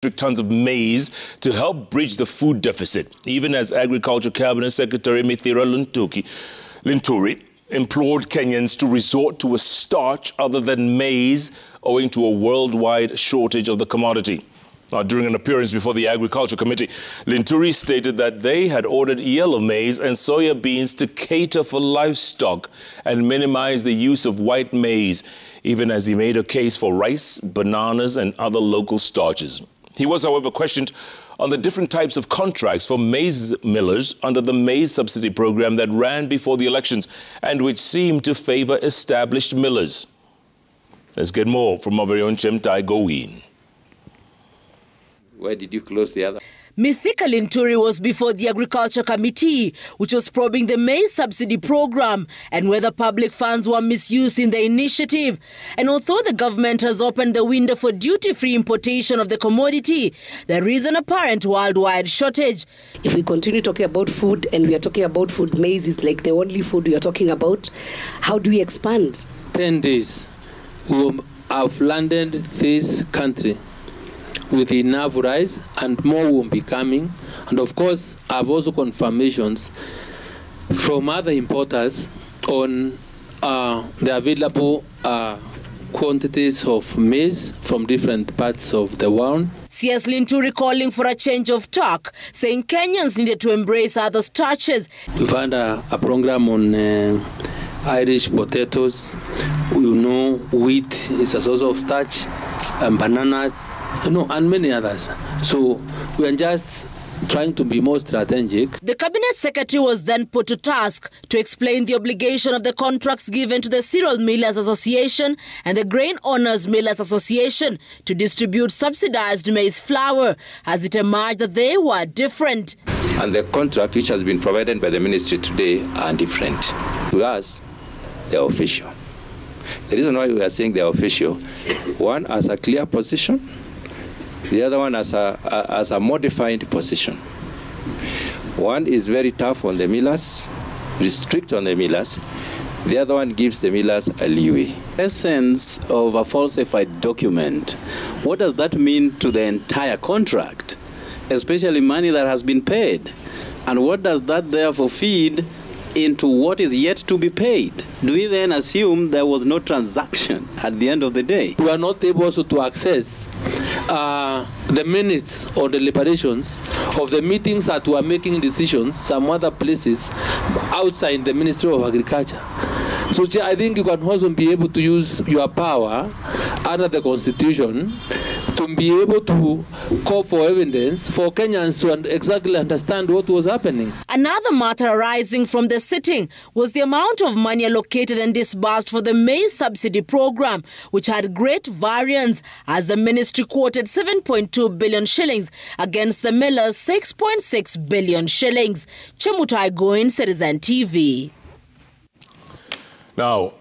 metric tons of maize to help bridge the food deficit, even as Agriculture Cabinet Secretary Mithika Linturi implored Kenyans to resort to a starch other than maize owing to a worldwide shortage of the commodity. During an appearance before the Agriculture Committee, Linturi stated that they had ordered yellow maize and soya beans to cater for livestock and minimize the use of white maize, even as he made a case for rice, bananas and other local starches. He was, however, questioned on the different types of contracts for maize millers under the maize subsidy program that ran before the elections and which seemed to favor established millers. Let's get more from our very own Chemtai Owing. Why did you close the other? Mithika Linturi was before the Agriculture Committee, which was probing the maize subsidy program and whether public funds were misused in the initiative. And although the government has opened the window for duty-free importation of the commodity, there is an apparent worldwide shortage. If we continue talking about food and we are talking about food, maize is like the only food we are talking about, how do we expand? 10 days we have landed this country with enough rice, and more will be coming. And of course, I have also confirmations from other importers on the available quantities of maize from different parts of the world. CS Linturi calling for a change of tack, saying Kenyans needed to embrace other starches. We've had a program on Irish potatoes. We know wheat is a source of starch, and bananas, and many others. So we are just trying to be more strategic. The Cabinet Secretary was then put to task to explain the obligation of the contracts given to the Cereal Millers Association and the Grain Owners Millers Association to distribute subsidized maize flour, as it emerged that they were different. And the contract which has been provided by the ministry today are different. To us, they are official. The reason why we are saying they are official, one has a clear position, the other one has a modified position. One is very tough on the millers, strict on the millers. The other one gives the millers a leeway. Essence of a falsified document, what does that mean to the entire contract, especially money that has been paid? And what does that therefore feed into what is yet to be paid? Do we then assume there was no transaction at the end of the day? We are not able also to access the minutes or the deliberations of the meetings that were making decisions some other places outside the Ministry of Agriculture. So I think you can also be able to use your power under the Constitution to be able to call for evidence for Kenyans to exactly understand what was happening. Another matter arising from the sitting was the amount of money allocated and disbursed for the maize subsidy program, which had great variance, as the ministry quoted 7.2 billion shillings against the millers 6.6 billion shillings. Chemtai Owing, Citizen TV. Now,